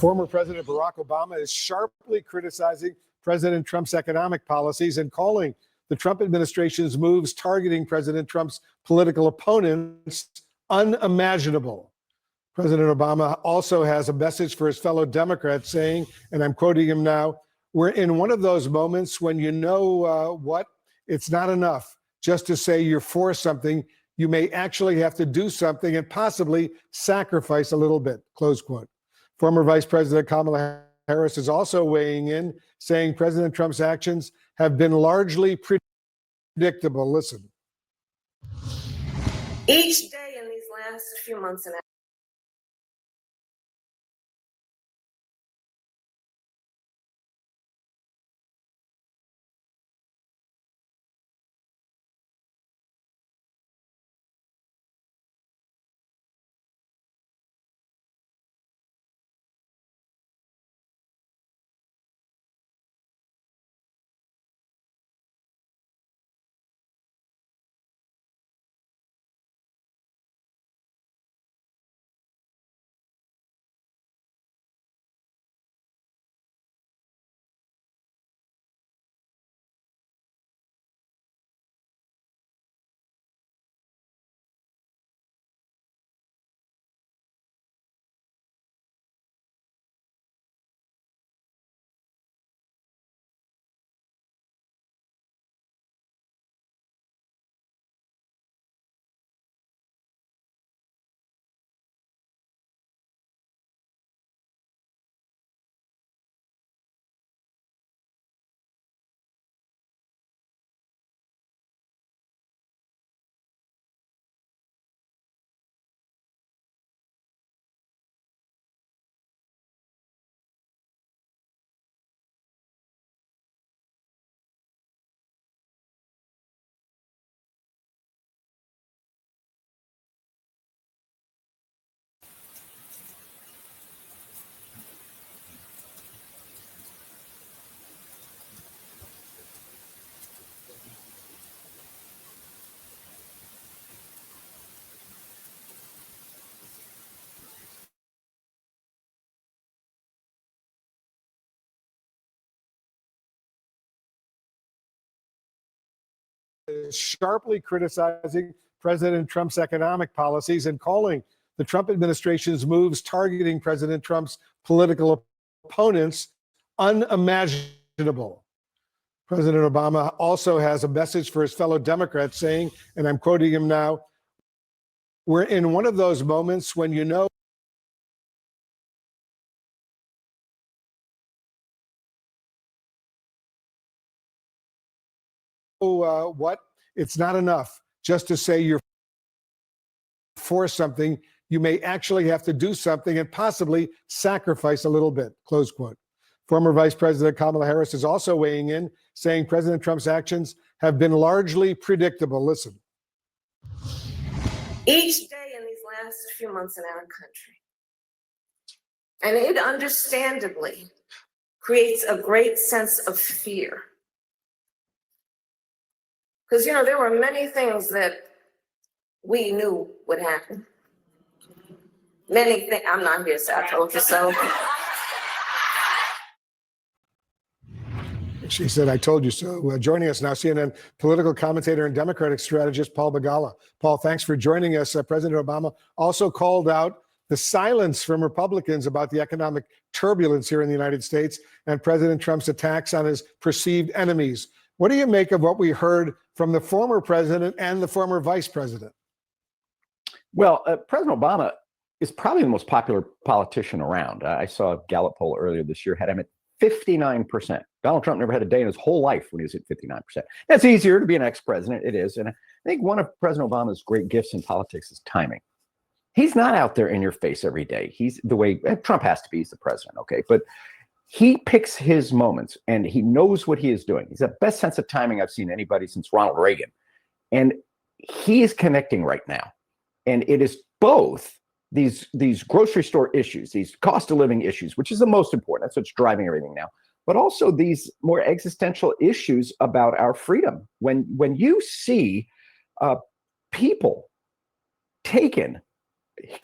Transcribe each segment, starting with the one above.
Former President Barack Obama is sharply criticizing President Trump's economic policies and calling the Trump administration's moves targeting President Trump's political opponents unimaginable. President Obama also has a message for his fellow Democrats saying, and I'm quoting him now, "We're in one of those moments when you know what? It's not enough just to say you're for something. You may actually have to do something and possibly sacrifice a little bit," close quote. Former Vice President Kamala Harris is also weighing in, saying President Trump's actions have been largely predictable. Listen. Each day in these last few months and Is sharply criticizing President Trump's economic policies and calling the Trump administration's moves targeting President Trump's political opponents unimaginable. President Obama also has a message for his fellow Democrats saying, and I'm quoting him now, "We're in one of those moments when you know what? It's not enough just to say you're for something. You may actually have to do something and possibly sacrifice a little bit," close quote. Former Vice President Kamala Harris is also weighing in, saying President Trump's actions have been largely predictable. Listen. each day in these last few months in our country, and it understandably creates a great sense of fear. Because, there were many things that we knew would happen. Many things, I'm not here, so I told you so. She said, "I told you so." Joining us now, CNN political commentator and Democratic strategist Paul Begala. Paul, thanks for joining us. President Obama also called out the silence from Republicans about the economic turbulence here in the United States and President Trump's attacks on his perceived enemies. What do you make of what we heard from the former president and the former vice president? Well, President Obama is probably the most popular politician around. I saw a Gallup poll earlier this year, had him at 59%. Donald Trump never had a day in his whole life when he was at 59%. That's easier to be an ex-president. It is. And I think one of President Obama's great gifts in politics is timing. He's not out there in your face every day. He's the way Trump has to be. He's the president. Okay. But he picks his moments and he knows what he is doing. He's the best sense of timing I've seen anybody since Ronald Reagan. And he is connecting right now. And it is both these grocery store issues, these cost of living issues, which is the most important. That's what's driving everything now. But also these more existential issues about our freedom. When you see people taken,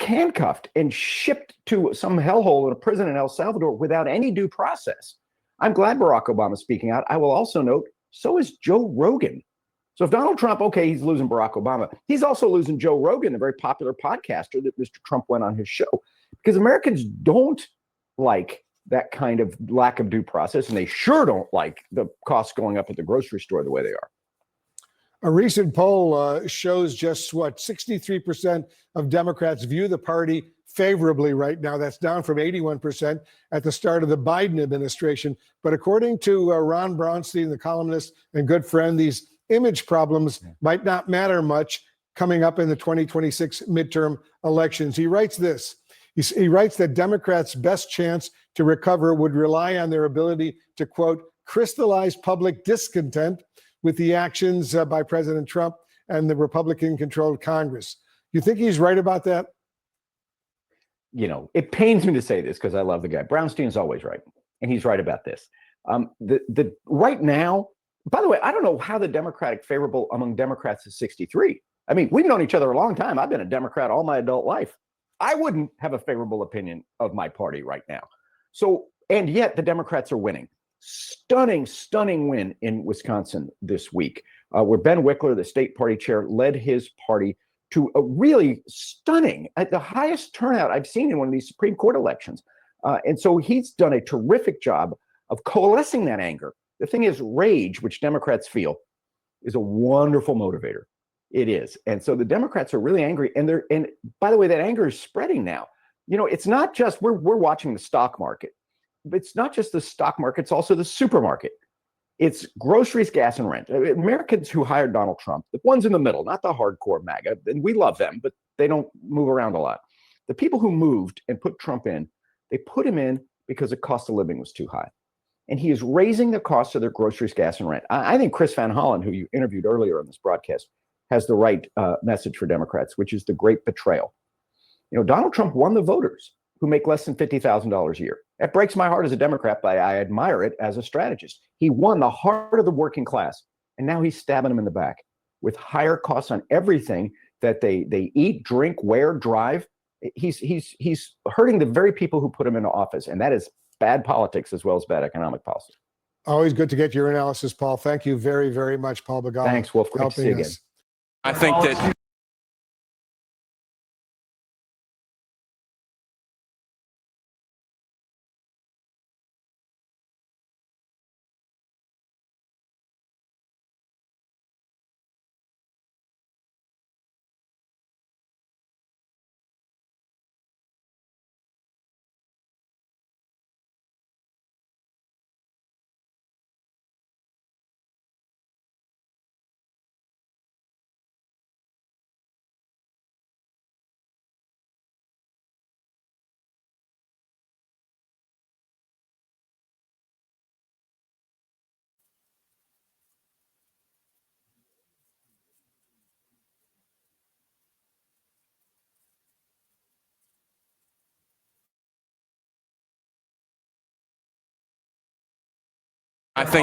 handcuffed and shipped to some hellhole in a prison in El Salvador without any due process. I'm glad Barack Obama is speaking out. I will also note, so is Joe Rogan. So if Donald Trump, okay, he's losing Barack Obama, he's also losing Joe Rogan, a very popular podcaster that Mr. Trump went on his show, because Americans don't like that kind of lack of due process, and they sure don't like the costs going up at the grocery store the way they are. A recent poll shows just what 63% of Democrats view the party favorably right now. That's down from 81% at the start of the Biden administration. But according to Ron Braunstein, the columnist and good friend, these image problems might not matter much coming up in the 2026 midterm elections. He writes this. He writes that Democrats' best chance to recover would rely on their ability to, quote, crystallize public discontent with the actions by President Trump and the Republican-controlled Congress. You think he's right about that? You know, it pains me to say this because I love the guy. Brownstein's always right, and he's right about this. The right now, by the way, I don't know how the Democratic favorable among Democrats is 63. I mean, we've known each other a long time. I've been a Democrat all my adult life. I wouldn't have a favorable opinion of my party right now. So, and yet the Democrats are winning. Stunning win in Wisconsin this week, where Ben Wickler, the state party chair, led his party to a really stunning, at the highest turnout I've seen in one of these Supreme Court elections. And so he's done a terrific job of coalescing that anger. The thing is, rage, which Democrats feel, is a wonderful motivator. It is. And so the Democrats are really angry. And by the way, that anger is spreading now. You know, it's not just, we're watching the stock market. It's not just the stock market, it's also the supermarket. It's groceries, gas, and rent. Americans who hired Donald Trump, the ones in the middle, not the hardcore MAGA, and we love them, but they don't move around a lot. The people who moved and put Trump in, they put him in because the cost of living was too high. And he is raising the cost of their groceries, gas, and rent. I think Chris Van Hollen, who you interviewed earlier on this broadcast, has the right message for Democrats, which is the great betrayal. You know, Donald Trump won the voters who make less than $50,000 a year. That breaks my heart as a Democrat, but I admire it as a strategist. He won the heart of the working class, and now he's stabbing them in the back with higher costs on everything that they eat, drink, wear, drive. He's hurting the very people who put him into office, and that is bad politics as well as bad economic policy. Always good to get your analysis, Paul. Thank you very, very much, Paul Begala. Thanks, Wolf. Great to see you again. I think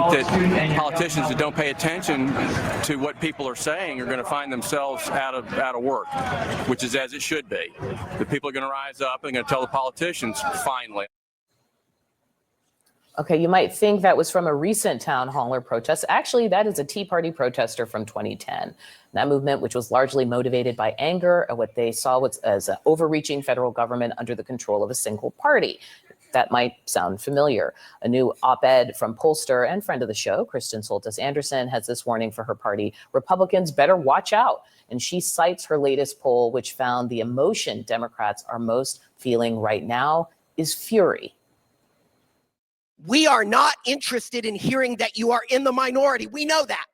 that politicians that don't pay attention to what people are saying are going to find themselves out of work, which is as it should be. The people are going to rise up and going to tell the politicians, finally. Okay, you might think that was from a recent town hall or protest. Actually, that is a Tea Party protester from 2010. That movement, which was largely motivated by anger at what they saw as an overreaching federal government under the control of a single party. That might sound familiar. A new op-ed from pollster and friend of the show, Kristen Soltis Anderson, has this warning for her party: Republicans better watch out. And she cites her latest poll, which found the emotion Democrats are most feeling right now is fury. We are not interested in hearing that you are in the minority. We know that.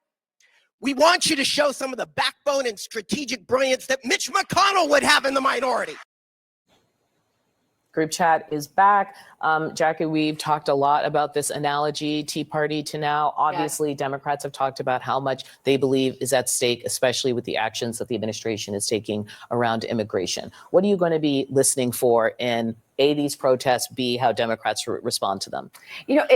We want you to show some of the backbone and strategic brilliance that Mitch McConnell would have in the minority. Group chat is back. Jackie, we've talked a lot about this analogy, Tea Party to now. Obviously, yes. Democrats have talked about how much they believe is at stake, especially with the actions that the administration is taking around immigration. What are you going to be listening for in A, these protests, B, how Democrats respond to them? You know,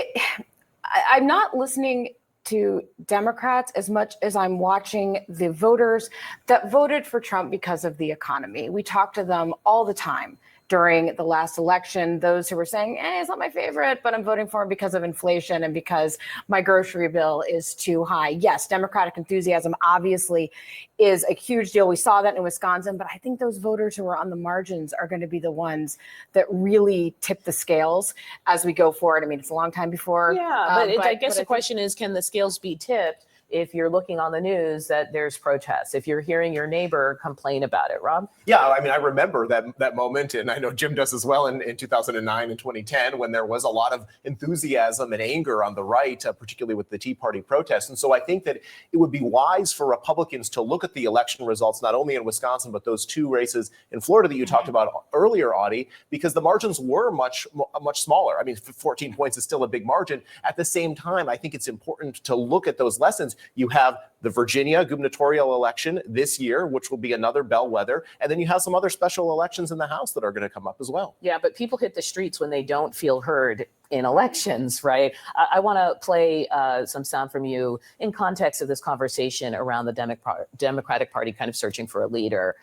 I'm not listening to Democrats as much as I'm watching the voters that voted for Trump because of the economy. We talk to them all the time during the last election, those who were saying, it's not my favorite, but I'm voting for him because of inflation and because my grocery bill is too high. Yes, Democratic enthusiasm obviously is a huge deal. We saw that in Wisconsin, but I think those voters who are on the margins are going to be the ones that really tip the scales as we go forward. I mean, it's a long time before. Yeah, I guess the question is, can the scales be tipped if you're looking on the news that there's protests, if you're hearing your neighbor complain about it? Rob? Yeah, I mean, I remember that moment, and I know Jim does as well, in 2009 and 2010, when there was a lot of enthusiasm and anger on the right, particularly with the Tea Party protests. And so I think that it would be wise for Republicans to look at the election results, not only in Wisconsin, but those two races in Florida that you talked about earlier, Audie, because the margins were much smaller. I mean, 14 points is still a big margin. At the same time, I think it's important to look at those lessons. You have the Virginia gubernatorial election this year, which will be another bellwether. And then you have some other special elections in the House that are going to come up as well. Yeah, but people hit the streets when they don't feel heard in elections, right? I want to play some sound from you in context of this conversation around the Democratic Party kind of searching for a leader.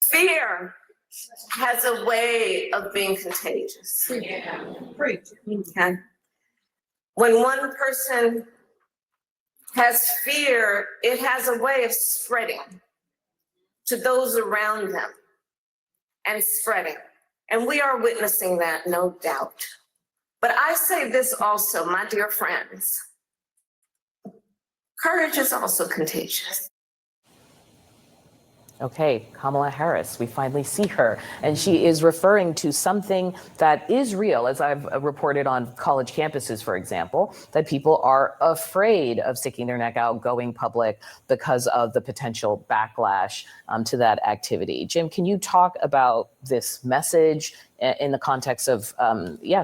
Fear has a way of being contagious. Okay. When one person has fear, it has a way of spreading to those around them and spreading. And we are witnessing that, no doubt. But I say this also, my dear friends, courage is also contagious. Okay, Kamala Harris, we finally see her. And she is referring to something that is real, as I've reported on college campuses, for example, that people are afraid of sticking their neck out, going public because of the potential backlash to that activity. Jim, can you talk about this message in the context of,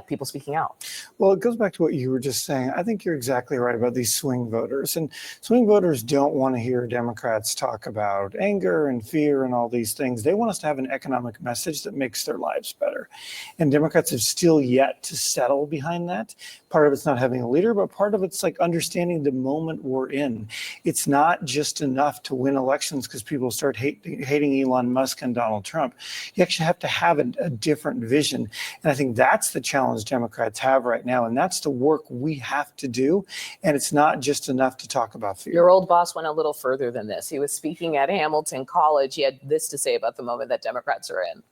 people speaking out? Well, it goes back to what you were just saying. I think you're exactly right about these swing voters. And swing voters don't want to hear Democrats talk about anger and fear and all these things. They want us to have an economic message that makes their lives better. And Democrats have still yet to settle behind that. Part of it's not having a leader, but part of it's like understanding the moment we're in. It's not just enough to win elections because people start hating Elon Musk and Donald Trump. You actually have to have a different vision. And I think that's the challenge Democrats have right now. And that's the work we have to do. And it's not just enough to talk about fear. Your old boss went a little further than this. He was speaking at Hamilton College. He had this to say about the moment that Democrats are in.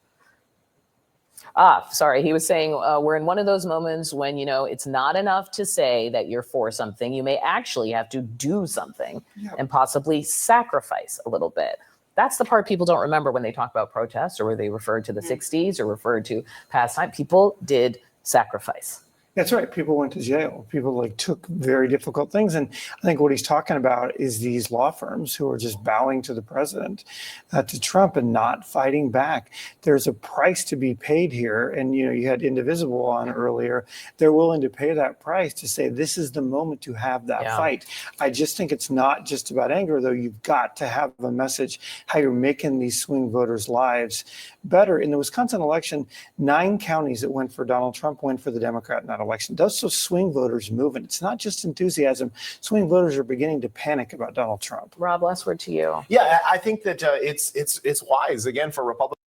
He was saying we're in one of those moments when, it's not enough to say that you're for something. You may actually have to do something and possibly sacrifice a little bit. That's the part people don't remember when they talk about protests or where they referred to the 60s or referred to past time. People did sacrifice. That's right. People went to jail. People took very difficult things. And I think what he's talking about is these law firms who are just bowing to the president, to Trump, and not fighting back. There's a price to be paid here. And, you had Indivisible on earlier. They're willing to pay that price to say this is the moment to have that fight. I just think it's not just about anger, though. You've got to have a message how you're making these swing voters' lives better. In the Wisconsin election, 9 counties that went for Donald Trump went for the Democrat in that election. Those are swing voters moving. It's not just enthusiasm. Swing voters are beginning to panic about Donald Trump. Rob, last word to you. Yeah, I think that it's wise, again, for Republicans.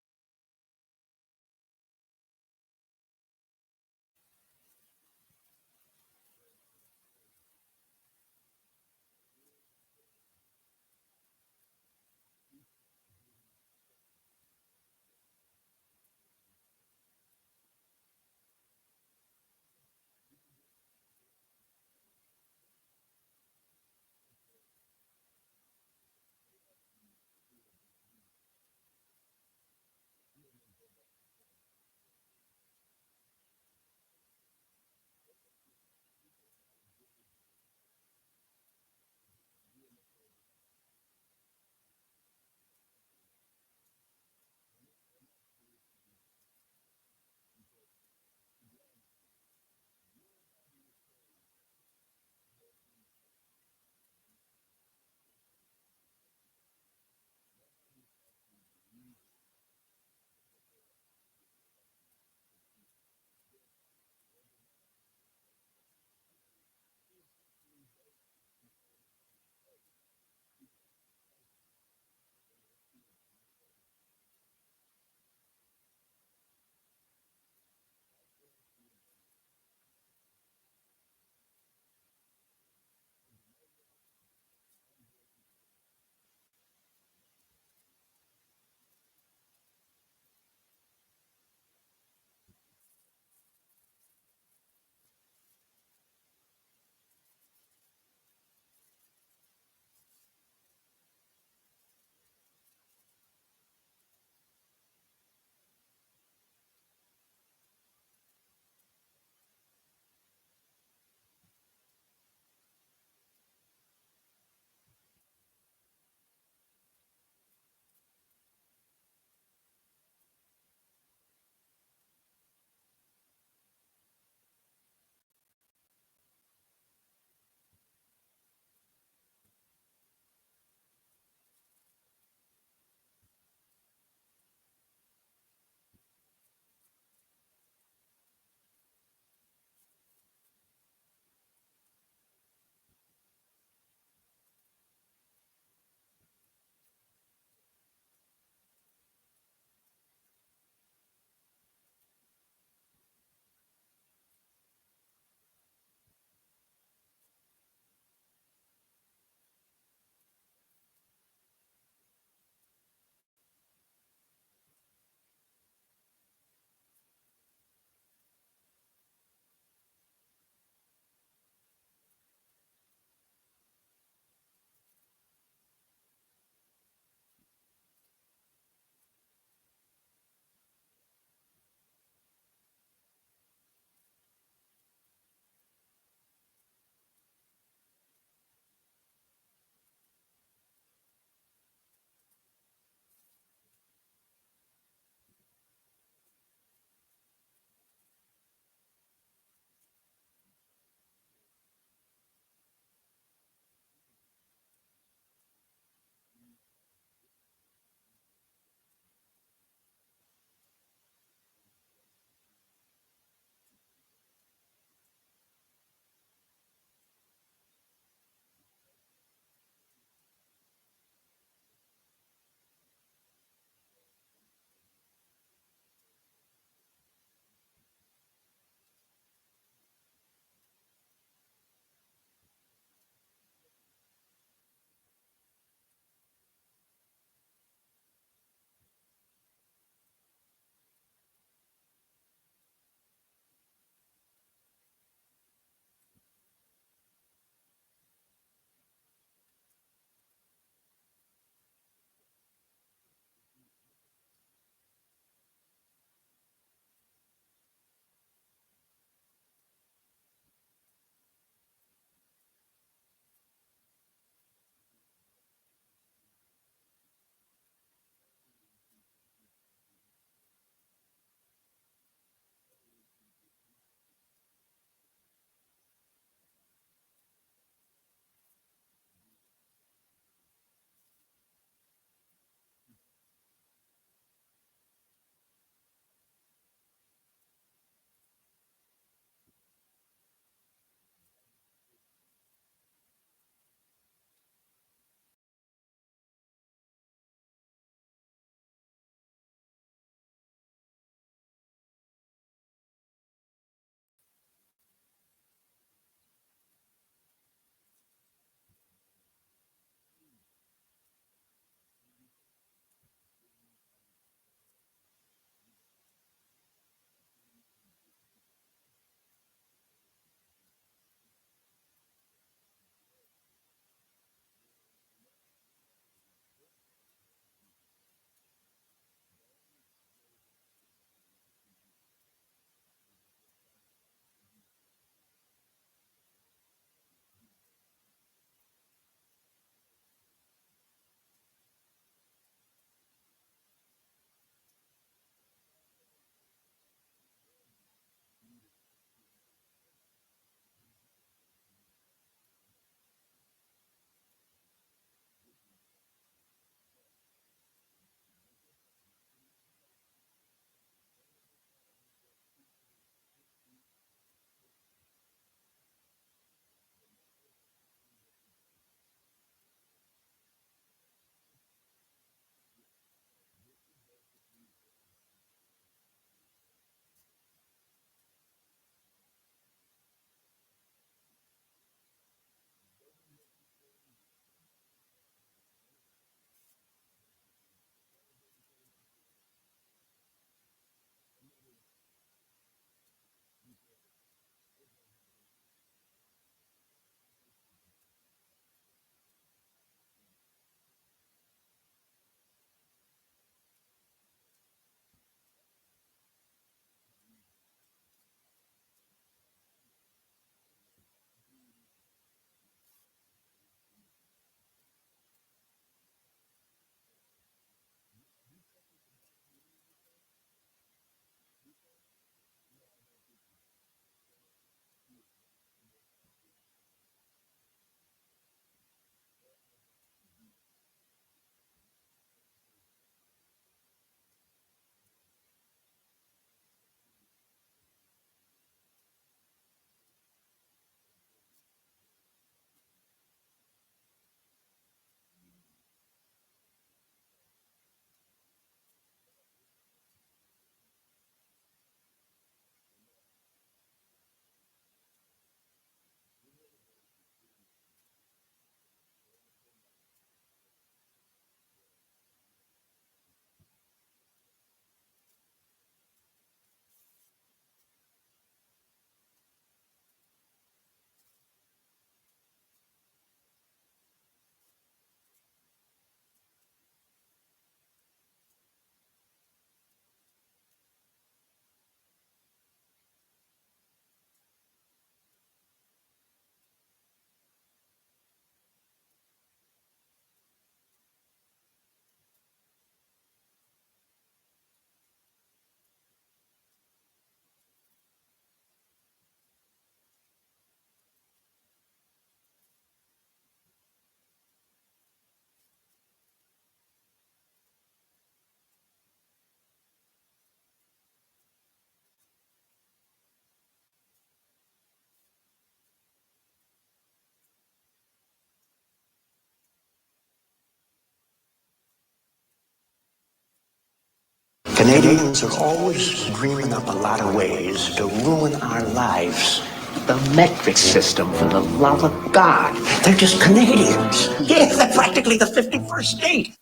Canadians are always dreaming up a lot of ways to ruin our lives. The metric system, for the love of God. They're just Canadians. Yeah, they're practically the 51st state.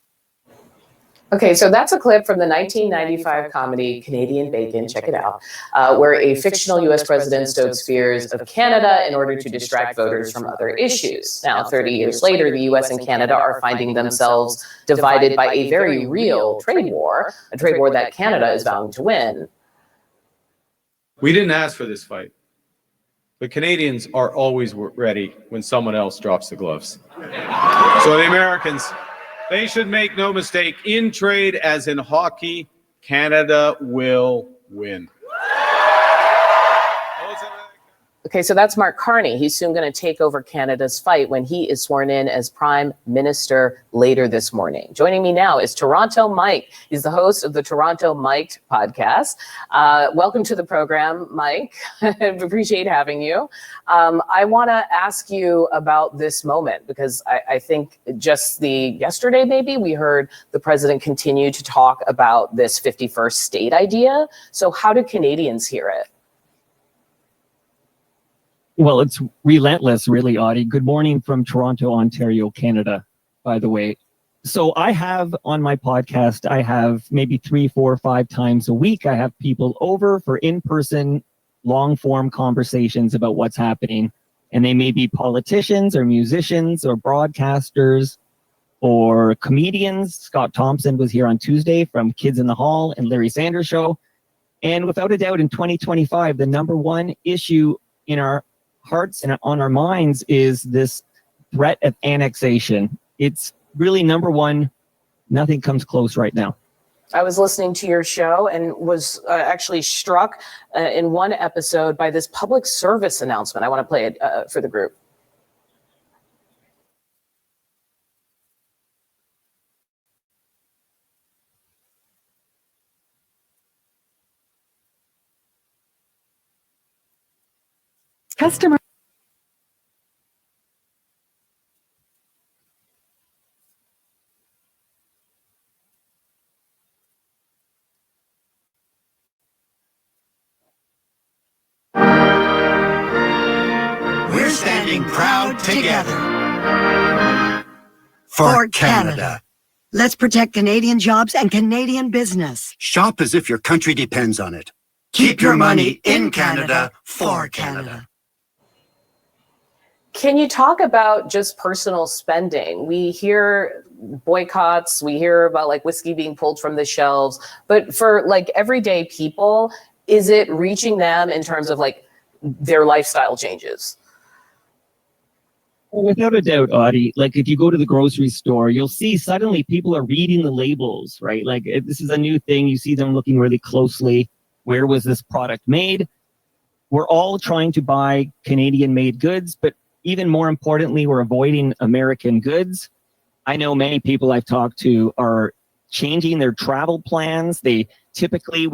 Okay, so that's a clip from the 1995 comedy Canadian Bacon, check it out, where a fictional US president stokes fears of Canada in order to distract voters from other issues. Now, 30 years later, the US and Canada are finding themselves divided by a very real trade war, a trade war that Canada is vowing to win. We didn't ask for this fight, but Canadians are always ready when someone else drops the gloves. So the Americans, they should make no mistake, in trade as in hockey, Canada will win. Okay, so that's Mark Carney. He's soon going to take over Canada's fight when he is sworn in as Prime Minister later this morning. Joining me now is Toronto Mike. He's the host of the Toronto Mike podcast. Welcome to the program, Mike. I appreciate having you. I want to ask you about this moment because I think just yesterday maybe we heard the president continue to talk about this 51st state idea. So how do Canadians hear it? Well, it's relentless, really, Audie. Good morning from Toronto, Ontario, Canada, by the way. So I have on my podcast, I have maybe 3, 4, 5 times a week, I have people over for in-person, long-form conversations about what's happening. And they may be politicians or musicians or broadcasters or comedians. Scott Thompson was here on Tuesday from Kids in the Hall and Larry Sanders Show. And without a doubt, in 2025, the number one issue in our hearts and on our minds is this threat of annexation. It's really number one. Nothing comes close right now. I was listening to your show and was actually struck in one episode by this public service announcement. I want to play it for the group. Customer. We're standing proud together for Canada. Let's protect Canadian jobs and Canadian business. Shop as if your country depends on it. Keep your money in Canada for Canada. Can you talk about just personal spending? We hear boycotts, we hear about like whiskey being pulled from the shelves, but for like everyday people, is it reaching them in terms of like their lifestyle changes? Well, without a doubt, Audie, like if you go to the grocery store, you'll see suddenly people are reading the labels, right? Like this is a new thing. You see them looking really closely. Where was this product made? We're all trying to buy Canadian made goods, but even more importantly, we're avoiding American goods. I know many people I've talked to are changing their travel plans. We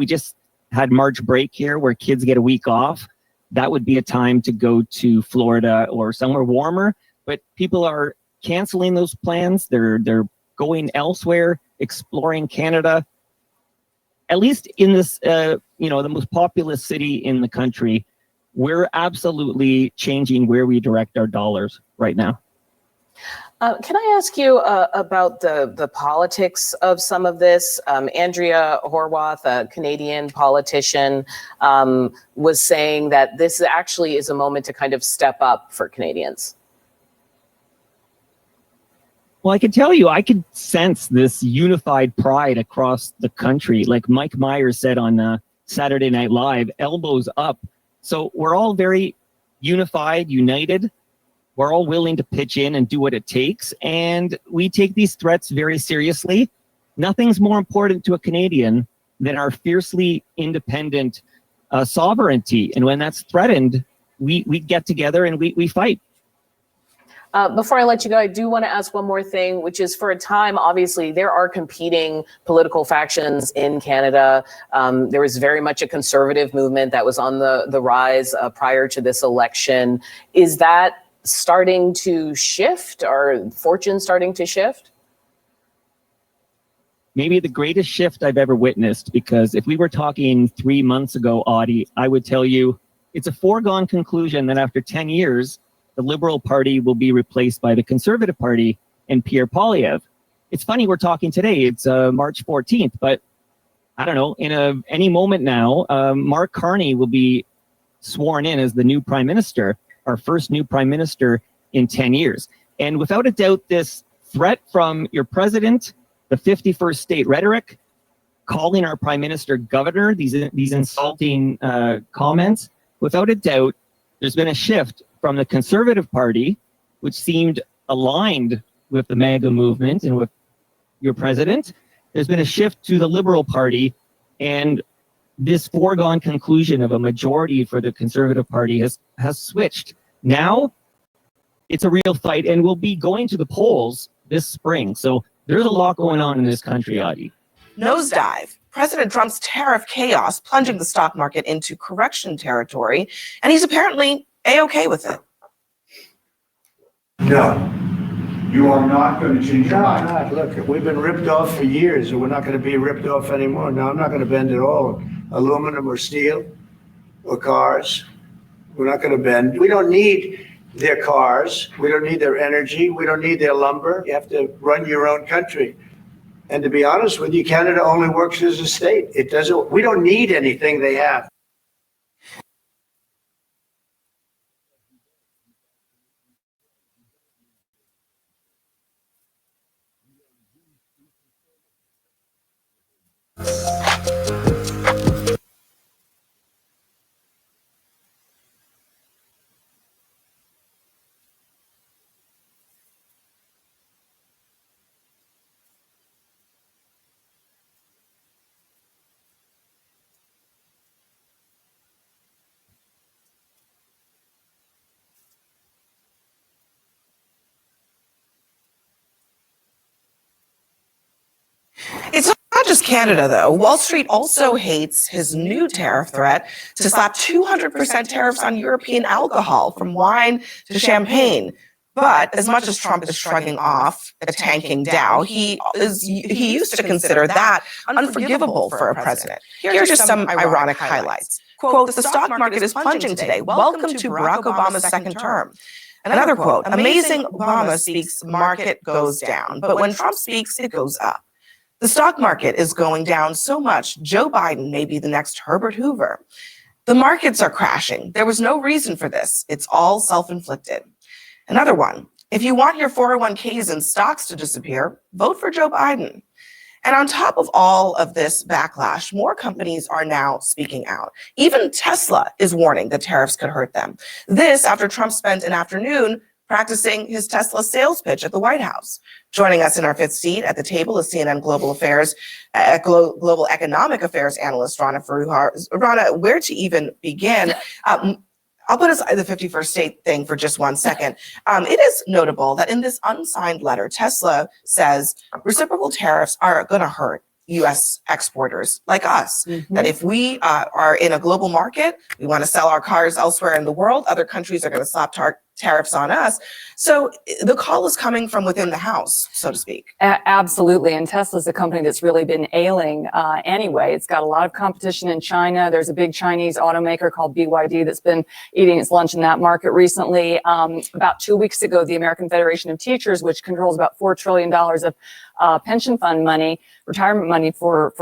just had March break here where kids get a week off. That would be a time to go to Florida or somewhere warmer, but people are canceling those plans. They're going elsewhere, exploring Canada. At least in this, the most populous city in the country, we're absolutely changing where we direct our dollars right now. Can I ask you about the politics of some of this? Andrea Horwath, a Canadian politician, was saying that this actually is a moment to kind of step up for Canadians. Well, I can tell you, I could sense this unified pride across the country. Like Mike Myers said on Saturday Night Live, elbows up. So we're all very unified, united. We're all willing to pitch in and do what it takes. And we take these threats very seriously. Nothing's more important to a Canadian than our fiercely independent sovereignty. And when that's threatened, we get together and we fight. Before I let you go, I do want to ask one more thing, which is for a time, obviously, there are competing political factions in Canada. There was very much a conservative movement that was on the rise prior to this election. Is that starting to shift? Are fortunes starting to shift? maybe the greatest shift I've ever witnessed, because if we were talking 3 months ago, Audie, I would tell you it's a foregone conclusion that after 10 years, the Liberal Party will be replaced by the Conservative Party and Pierre Poilievre. It's funny we're talking today, it's March 14th, but I don't know, in any moment now, Mark Carney will be sworn in as the new prime minister, our first new prime minister in 10 years. And without a doubt, this threat from your president, the 51st state rhetoric, calling our prime minister governor, these insulting comments, without a doubt, there's been a shift from the Conservative Party, which seemed aligned with the MAGA movement and with your president. There's been a shift to the Liberal Party, and this foregone conclusion of a majority for the Conservative Party has switched. Now it's a real fight, and we'll be going to the polls this spring. So there's a lot going on in this country, Audie. Nosedive. President Trump's tariff chaos plunging the stock market into correction territory, and he's apparently A-okay with it. No, you are not going to change your mind. Not. Look, we've been ripped off for years, and we're not going to be ripped off anymore. No, I'm not going to bend at all. Aluminum or steel or cars, we're not going to bend. We don't need their cars. We don't need their energy. We don't need their lumber. You have to run your own country. And to be honest with you, Canada only works as a state. It doesn't, we don't need anything they have. It's not just Canada, though. Wall Street also hates his new tariff threat to slap 200% tariffs on European alcohol, from wine to champagne. But as much as Trump is shrugging off a tanking Dow, he used to consider that unforgivable for a president. Here are just some ironic highlights. Quote, "The stock market is plunging today. Welcome to Barack Obama's second term." Another quote, "Amazing Obama speaks, market goes down. But when Trump speaks, it goes up. The stock market is going down so much, Joe Biden may be the next Herbert Hoover. The markets are crashing. There was no reason for this. It's all self-inflicted." Another one, "If you want your 401ks and stocks to disappear, vote for Joe Biden." And on top of all of this backlash, more companies are now speaking out. Even Tesla is warning that tariffs could hurt them. This after Trump spent an afternoon practicing his Tesla sales pitch at the White House. Joining us in our fifth seat at the table is CNN Global Economic Affairs analyst Rana Foroohar. Rana, where to even begin? I'll put aside the 51st state thing for just 1 second. It is notable that in this unsigned letter, Tesla says reciprocal tariffs are going to hurt U.S. exporters like us. That if we are in a global market, we want to sell our cars elsewhere in the world, other countries are going to slap tariffs on us. So the call is coming from within the house, so to speak. Absolutely. And Tesla's a company that's really been ailing anyway. It's got a lot of competition in China. There's a big Chinese automaker called BYD that's been eating its lunch in that market recently. About 2 weeks ago, the American Federation of Teachers, which controls about $4 trillion of pension fund money, retirement money for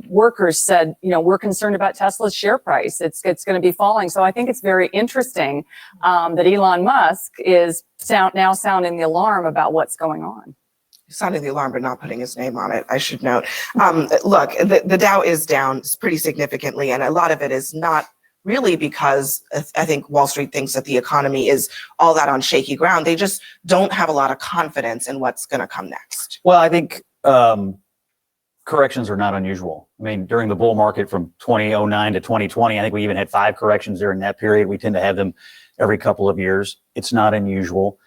workers, said, you know, we're concerned about Tesla's share price. It's going to be falling. So I think it's very interesting that Elon Musk is now sounding the alarm about what's going on. Sounding the alarm, but not putting his name on it, I should note. Look, the Dow is down pretty significantly, and a lot of it is not really because I think Wall Street thinks that the economy is all that on shaky ground. They just don't have a lot of confidence in what's going to come next. Well, I think corrections are not unusual. I mean, during the bull market from 2009 to 2020, I think we even had 5 corrections during that period. We tend to have them every couple of years. It's not unusual.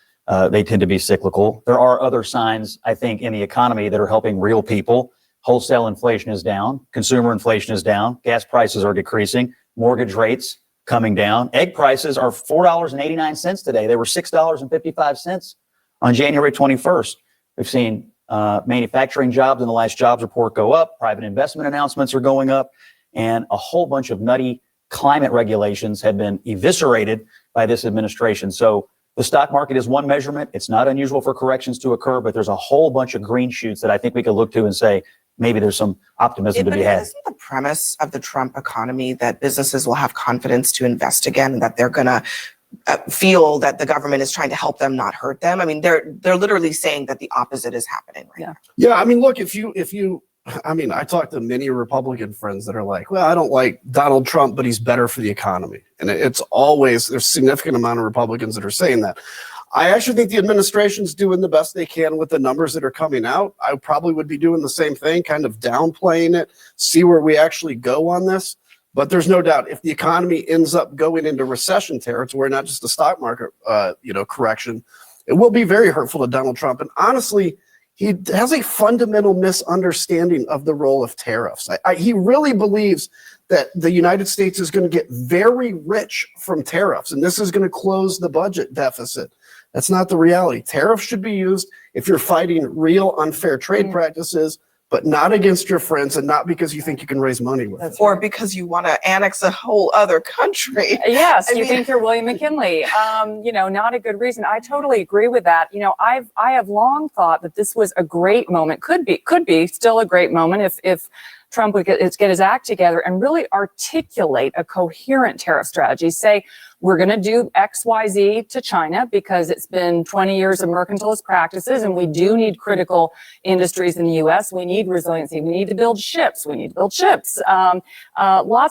They tend to be cyclical. There are other signs, I think, in the economy that are helping real people. Wholesale inflation is down. Consumer inflation is down. Gas prices are decreasing. Mortgage rates coming down. Egg prices are $4.89 today. They were $6.55 on January 21st. We've seen Manufacturing jobs in the last jobs report go up. Private investment announcements are going up. And a whole bunch of nutty climate regulations have been eviscerated by this administration. So the stock market is one measurement. It's not unusual for corrections to occur, but there's a whole bunch of green shoots that I think we could look to and say, maybe there's some optimism to be had. Isn't the premise of the Trump economy that businesses will have confidence to invest again and that they're going to feel that the government is trying to help them, not hurt them? I mean, they're literally saying that the opposite is happening right now. Yeah, I mean, look, if you, I mean, I talk to many Republican friends that are like, well, I don't like Donald Trump, but he's better for the economy. And it's always, there's a significant amount of Republicans that are saying that. I actually think the administration's doing the best they can with the numbers that are coming out. I probably would be doing the same thing, kind of downplaying it, see where we actually go on this. But there's no doubt if the economy ends up going into recession territory, not just the stock market, correction, it will be very hurtful to Donald Trump. And honestly, he has a fundamental misunderstanding of the role of tariffs. He really believes that the United States is going to get very rich from tariffs, and this is going to close the budget deficit. That's not the reality. Tariffs should be used if you're fighting real unfair trade practices, but not against your friends and not because you think you can raise money with it. Or because you want to annex a whole other country. Yes, I you mean- think you're William McKinley. Not a good reason. I totally agree with that. I have long thought that this was a great moment. Could be still a great moment if Trump would get his act together and really articulate a coherent tariff strategy. Say, we're going to do X, Y, Z to China because it's been 20 years of mercantilist practices, and we do need critical industries in the U.S. We need resiliency. We need to build ships. Lots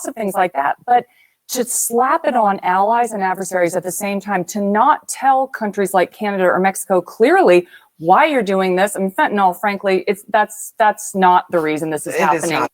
of things like that. But to slap it on allies and adversaries at the same time, to not tell countries like Canada or Mexico clearly why you're doing this. I mean, fentanyl, frankly, that's not the reason this is happening.